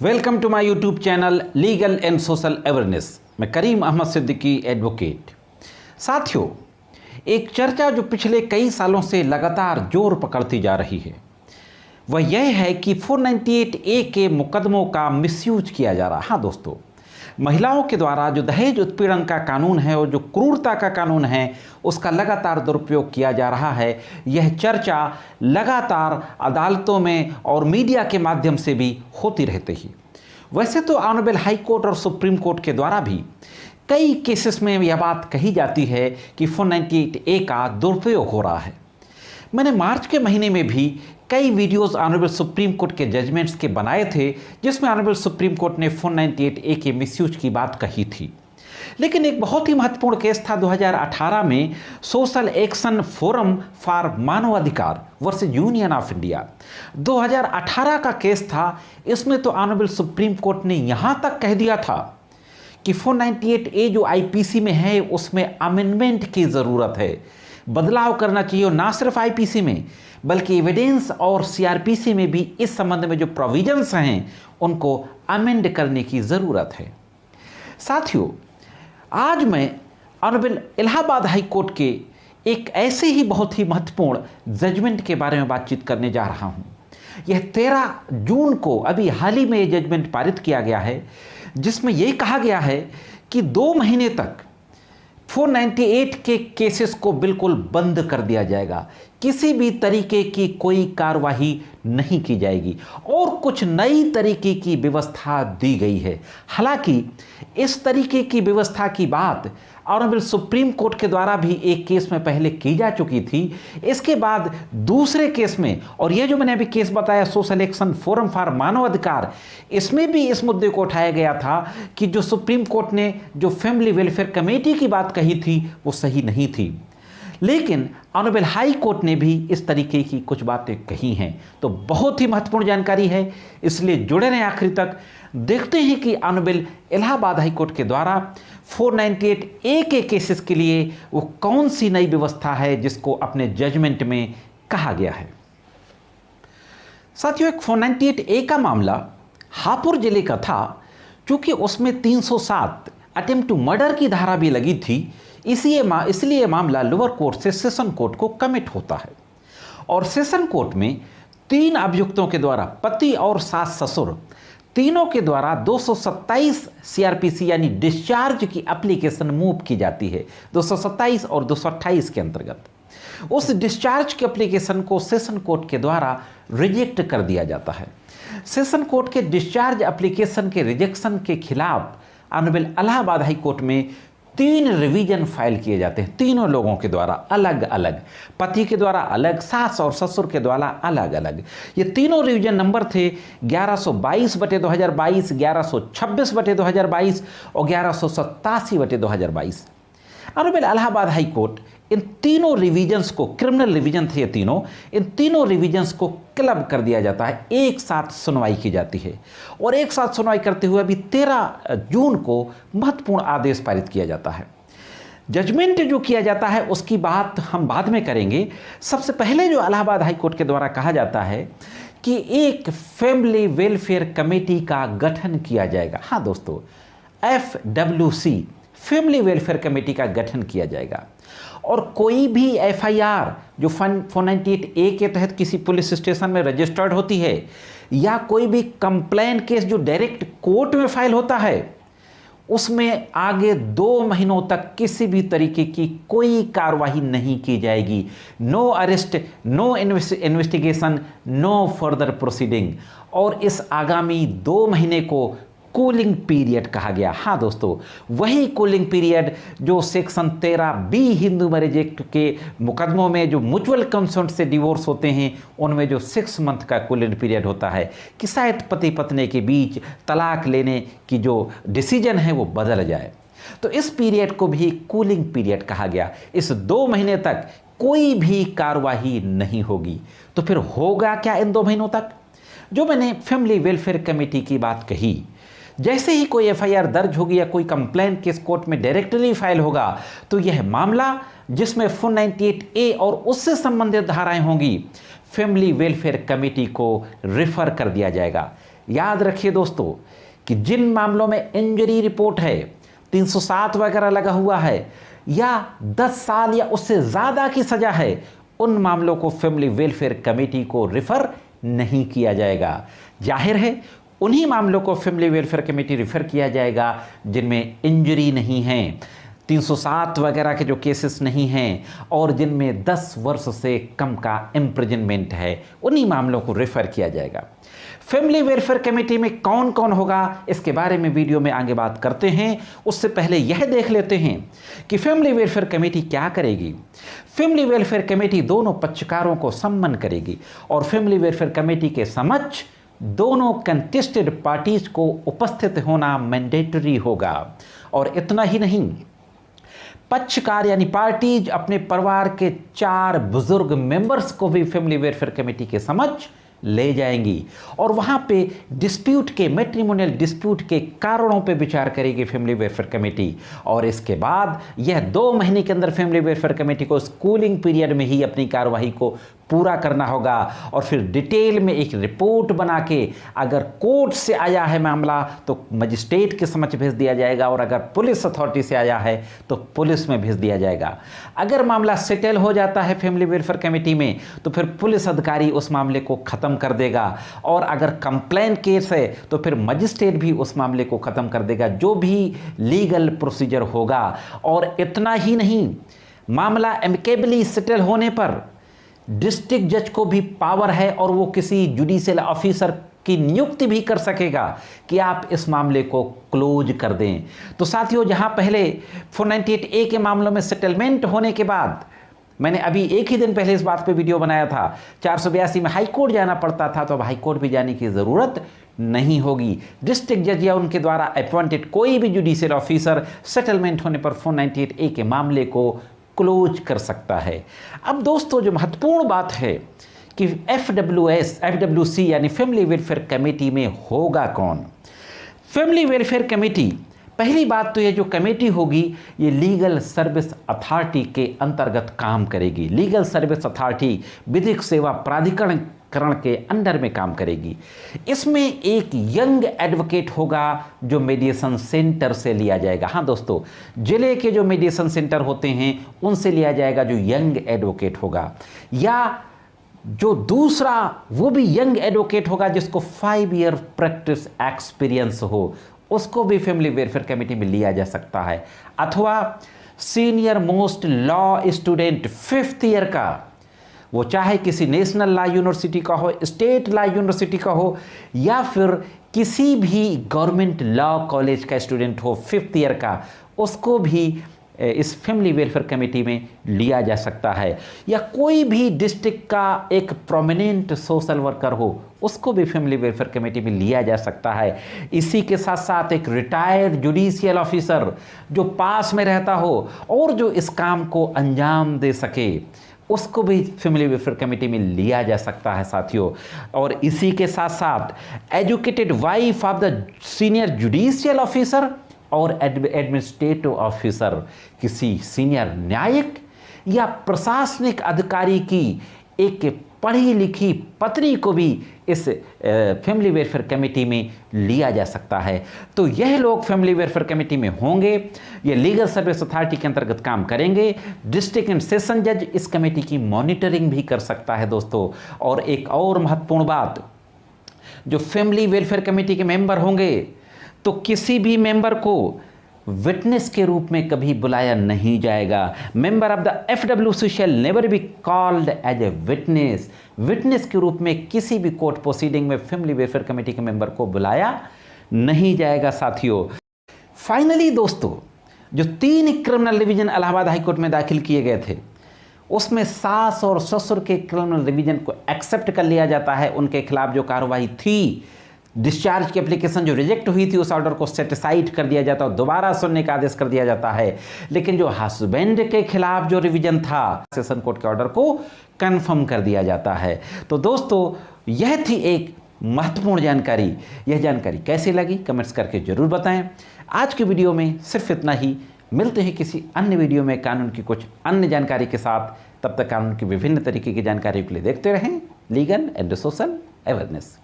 Welcome to my YouTube channel legal and social awareness. मैं Karim Ahmad Siddiqui advocate. साथियों, एक चर्चा जो पिछले कई सालों से लगातार जोर पकड़ती जा रही है वह यह है कि 498A के मुकदमों का मिसयूज किया जा रहा है। हाँ दोस्तों, महिलाओं के द्वारा जो दहेज उत्पीड़न का कानून है और जो क्रूरता का कानून है उसका लगातार दुरुपयोग किया जा रहा है। यह चर्चा लगातार अदालतों में और मीडिया के माध्यम से भी होती रहती है। वैसे तो ऑनरेबल हाई कोर्ट और सुप्रीम कोर्ट के द्वारा भी कई केसेस में यह बात कही जाती है कि 498A का दुरुपयोग हो रहा है। मैंने मार्च के महीने में भी कई वीडियोस ऑनरेबल सुप्रीम कोर्ट के जजमेंट्स के बनाए थे जिसमें ऑनरेबल सुप्रीम कोर्ट ने 498A के मिसयूज की बात कही थी। लेकिन एक बहुत ही महत्वपूर्ण केस था 2018 में सोशल एक्शन फोरम फॉर मानवाधिकार वर्सेस यूनियन ऑफ इंडिया। 2018 का केस था। इसमें तो ऑनरेबल सुप्रीम कोर्ट ने यहाँ तक कह दिया था कि 498A जो आईपीसी में है उसमें अमेंडमेंट की ज़रूरत है, बदलाव करना चाहिए। और ना सिर्फ आईपीसी में बल्कि एविडेंस और सीआरपीसी में भी इस संबंध में जो प्रोविजंस हैं उनको अमेंड करने की ज़रूरत है। साथियों, आज मैं ऑनरेबल इलाहाबाद हाई कोर्ट के एक ऐसे ही बहुत ही महत्वपूर्ण जजमेंट के बारे में बातचीत करने जा रहा हूँ। यह 13 जून को अभी हाल ही में ये जजमेंट पारित किया गया है जिसमें यह कहा गया है कि 2 महीने तक 498 के केसेस को बिल्कुल बंद कर दिया जाएगा, किसी भी तरीके की कोई कार्रवाई नहीं की जाएगी और कुछ नई तरीके की व्यवस्था दी गई है। हालांकि इस तरीके की व्यवस्था की बात ऑनरेबल सुप्रीम कोर्ट के द्वारा भी एक केस में पहले की जा चुकी थी। इसके बाद दूसरे केस में, और यह जो मैंने अभी केस बताया सोशल एक्शन फोरम फॉर मानवाधिकार, इसमें भी इस मुद्दे को उठाया गया था कि जो सुप्रीम कोर्ट ने जो फैमिली वेलफेयर कमेटी की बात कही थी वो सही नहीं थी। लेकिन ऑनरेबल हाई कोर्ट ने भी इस तरीके की कुछ बातें कही हैं। तो बहुत ही महत्वपूर्ण जानकारी है, इसलिए जुड़े रहें आखिरी तक। देखते हैं कि ऑनरेबल इलाहाबाद हाई कोर्ट के द्वारा 498A के केसेस के लिए वो कौन सी नई व्यवस्था है जिसको अपने जजमेंट में कहा गया है। साथियों, एक 498A का मामला हापुड़ जिले का था। चूंकि उसमें 307 अटेम्प्ट टू मर्डर की धारा भी लगी थी, इसलिए मामला लोअर कोर्ट से सेशन कोर्ट को कमिट होता है। और सेशन कोर्ट में 3 अभियुक्तों के द्वारा, पति और सास ससुर तीनों के द्वारा 227 सीआरपीसी यानी डिस्चार्ज की एप्लीकेशन मूव की जाती है। 227 और 228 के अंतर्गत उस डिस्चार्ज की एप्लीकेशन को सेशन कोर्ट के द्वारा रिजेक्ट कर दिया जाता है। सेशन कोर्ट के डिस्चार्ज एप्लीकेशन के रिजेक्शन के खिलाफ ऑनरेबल इलाहाबाद हाई कोर्ट में 3 रिवीजन फाइल किए जाते हैं, तीनों लोगों के द्वारा अलग अलग, पति के द्वारा अलग, सास और ससुर के द्वारा अलग अलग। ये तीनों रिवीजन नंबर थे 1122/2022, 1126/2022 और 1187/2022। ऑनरेबल इलाहाबाद हाई कोर्ट इन तीनों रिवीजन्स को, क्रिमिनल रिवीजन थे ये तीनों, इन तीनों रिवीजन्स को क्लब कर दिया जाता है, एक साथ सुनवाई की जाती है। और एक साथ सुनवाई करते हुए अभी 13 जून को महत्वपूर्ण आदेश पारित किया जाता है। जजमेंट जो किया जाता है उसकी बात हम बाद में करेंगे। सबसे पहले जो इलाहाबाद हाई कोर्ट के द्वारा कहा जाता है कि एक फैमिली वेलफेयर कमेटी का गठन किया जाएगा। हाँ दोस्तों, FWC फैमिली वेलफेयर कमेटी का गठन किया जाएगा। और कोई भी FIR जो 498A के तहत किसी पुलिस स्टेशन में रजिस्टर्ड होती है या कोई भी कंप्लेन केस जो डायरेक्ट कोर्ट में फाइल होता है उसमें आगे 2 महीनों तक किसी भी तरीके की कोई कार्रवाई नहीं की जाएगी। No arrest, no investigation, no further proceeding. और इस आगामी 2 महीने को कूलिंग पीरियड कहा गया। हाँ दोस्तों, वही कूलिंग पीरियड जो section 13B Hindu marriage act के मुकदमों में जो म्यूचुअल कंसेंट से डिवोर्स होते हैं उनमें जो 6 मंथ का कूलिंग पीरियड होता है कि शायद पति पत्नी के बीच तलाक लेने की जो डिसीजन है वो बदल जाए, तो इस पीरियड को भी कूलिंग पीरियड कहा गया। इस 2 महीने तक कोई भी कार्रवाई नहीं होगी। तो फिर होगा क्या इन 2 महीनों तक? जो मैंने फैमिली वेलफेयर कमेटी की बात कही, जैसे ही कोई FIR दर्ज होगी या कोई कंप्लेंट केस कोर्ट में डायरेक्टली फाइल होगा तो यह मामला जिसमें 498A और उससे संबंधित धाराएं होंगी फैमिली वेलफेयर कमेटी को रेफर कर दिया जाएगा। याद रखिए दोस्तों कि जिन मामलों में इंजरी रिपोर्ट है, 307 वगैरह लगा हुआ है या 10 साल या उससे ज़्यादा की सज़ा है, उन मामलों को फैमिली वेलफेयर कमेटी को रिफ़र नहीं किया जाएगा। जाहिर है उन्हीं मामलों को फैमिली वेलफेयर कमेटी रिफ़र किया जाएगा जिनमें इंजरी नहीं है, 307 वगैरह के जो केसेस नहीं हैं और जिनमें 10 वर्ष से कम का इम्प्रिजनमेंट है, उन्हीं मामलों को रेफर किया जाएगा। फैमिली वेलफेयर कमेटी में कौन कौन होगा इसके बारे में वीडियो में आगे बात करते हैं। उससे पहले यह देख लेते हैं कि फैमिली वेलफेयर कमेटी क्या करेगी। फैमिली वेलफेयर कमेटी दोनों पक्षकारों को सम्मन करेगी और फैमिली वेलफेयर कमेटी के समक्ष दोनों कंटेस्टेड पार्टीज को उपस्थित होना मैंडेटरी होगा। और इतना ही नहीं, पक्षकार यानी पार्टीज अपने परिवार के 4 बुजुर्ग मेंबर्स को भी फैमिली वेलफेयर कमेटी के समक्ष ले जाएंगी और वहां पे डिस्प्यूट के मैट्रिमोनियल डिस्प्यूट के कारणों पे विचार करेगी फैमिली वेलफेयर कमेटी। और इसके बाद यह 2 महीने के अंदर फैमिली वेलफेयर कमेटी को स्कूलिंग पीरियड में ही अपनी कार्यवाही को पूरा करना होगा और फिर डिटेल में एक रिपोर्ट बना के अगर कोर्ट से आया है मामला तो मजिस्ट्रेट के समक्ष भेज दिया जाएगा और अगर पुलिस अथॉरिटी से आया है तो पुलिस में भेज दिया जाएगा। अगर मामला सेटल हो जाता है फैमिली वेलफेयर कमेटी में तो फिर पुलिस अधिकारी उस मामले को ख़त्म कर देगा और अगर कंप्लेंट केस है तो फिर मजिस्ट्रेट भी उस मामले को ख़त्म कर देगा, जो भी लीगल प्रोसीजर होगा। और इतना ही नहीं, मामला एमिकेबली सेटल होने पर डिस्ट्रिक्ट जज को भी पावर है और वो किसी जुडिशियल ऑफिसर की नियुक्ति भी कर सकेगा कि आप इस मामले को क्लोज कर दें। तो साथियों, जहां पहले 498A के मामलों में सेटलमेंट होने के बाद, मैंने अभी एक ही दिन पहले इस बात पे वीडियो बनाया था, 482 में हाई कोर्ट जाना पड़ता था, तो अब हाई कोर्ट भी जाने की ज़रूरत नहीं होगी। डिस्ट्रिक्ट जज या उनके द्वारा अपॉइंटेड कोई भी जुडिशियल ऑफिसर सेटलमेंट होने पर 498A के मामले को क्लोज कर सकता है। अब दोस्तों, जो महत्वपूर्ण बात है कि FWC यानी फैमिली वेलफेयर कमेटी में होगा कौन। फैमिली वेलफेयर कमेटी, पहली बात तो ये जो कमेटी होगी ये लीगल सर्विस अथॉरिटी के अंतर्गत काम करेगी। लीगल सर्विस अथॉरिटी विधिक सेवा प्राधिकरण के अंडर में काम करेगी। इसमें एक यंग एडवोकेट होगा जो मीडिएशन सेंटर से लिया जाएगा। हाँ दोस्तों, जिले के जो मीडिएशन सेंटर होते हैं उनसे लिया जाएगा जो यंग एडवोकेट होगा, या जो दूसरा वो भी यंग एडवोकेट होगा जिसको 5 ईयर प्रैक्टिस एक्सपीरियंस हो, उसको भी फैमिली वेलफेयर कमेटी में लिया जा सकता है। अथवा senior most law student 5th year का, वो चाहे किसी नेशनल लॉ यूनिवर्सिटी का हो, स्टेट लॉ यूनिवर्सिटी का हो, या फिर किसी भी गवर्नमेंट लॉ कॉलेज का स्टूडेंट हो 5th ईयर का, उसको भी इस फैमिली वेलफेयर कमेटी में लिया जा सकता है। या कोई भी डिस्ट्रिक्ट का एक प्रोमिनेंट सोशल वर्कर हो, उसको भी फैमिली वेलफेयर कमेटी में लिया जा सकता है। इसी के साथ साथ एक रिटायर्ड जुडिशियल ऑफिसर जो पास में रहता हो और जो इस काम को अंजाम दे सके, उसको भी फैमिली वेलफेयर कमेटी में लिया जा सकता है साथियों। और इसी के साथ साथ educated wife of the senior judicial officer और एडमिनिस्ट्रेटिव ऑफिसर, किसी सीनियर न्यायिक या प्रशासनिक अधिकारी की एक पढ़ी लिखी पत्नी को भी इस फैमिली वेलफेयर कमेटी में लिया जा सकता है। तो यह लोग फैमिली वेलफेयर कमेटी में होंगे, ये लीगल सर्विस अथॉरिटी के अंतर्गत काम करेंगे। डिस्ट्रिक्ट एंड सेशन जज इस कमेटी की मॉनिटरिंग भी कर सकता है दोस्तों। और एक और महत्वपूर्ण बात, जो फैमिली वेलफेयर कमेटी के मेंबर होंगे तो किसी भी मेंबर को विटनेस के रूप में कभी बुलाया नहीं जाएगा। Member of the FWC shall never be called as a witness. Witness के रूप में किसी भी कोर्ट प्रोसीडिंग में फैमिली वेलफेयर कमेटी के मेंबर को बुलाया नहीं जाएगा साथियों। फाइनली दोस्तों, जो 3 क्रिमिनल रिवीजन इलाहाबाद हाईकोर्ट में दाखिल किए गए थे, उसमें सास और ससुर के क्रिमिनल रिवीजन को एक्सेप्ट कर लिया जाता है। उनके खिलाफ जो कार्रवाई थी, डिस्चार्ज की एप्लीकेशन जो रिजेक्ट हुई थी, उस ऑर्डर को सेटिसाइड कर दिया जाता है, दोबारा सुनने का आदेश कर दिया जाता है। लेकिन जो हस्बैंड के खिलाफ जो रिवीजन था, सेशन कोर्ट के ऑर्डर को कंफर्म कर दिया जाता है। तो दोस्तों, यह थी एक महत्वपूर्ण जानकारी। यह जानकारी कैसी लगी कमेंट्स करके जरूर बताएं। आज की वीडियो में सिर्फ इतना ही। मिलते हैं किसी अन्य वीडियो में कानून की कुछ अन्य जानकारी के साथ। तब तक कानून की विभिन्न तरीके की जानकारी के लिए देखते रहें लीगल एंड सोशल अवेयरनेस।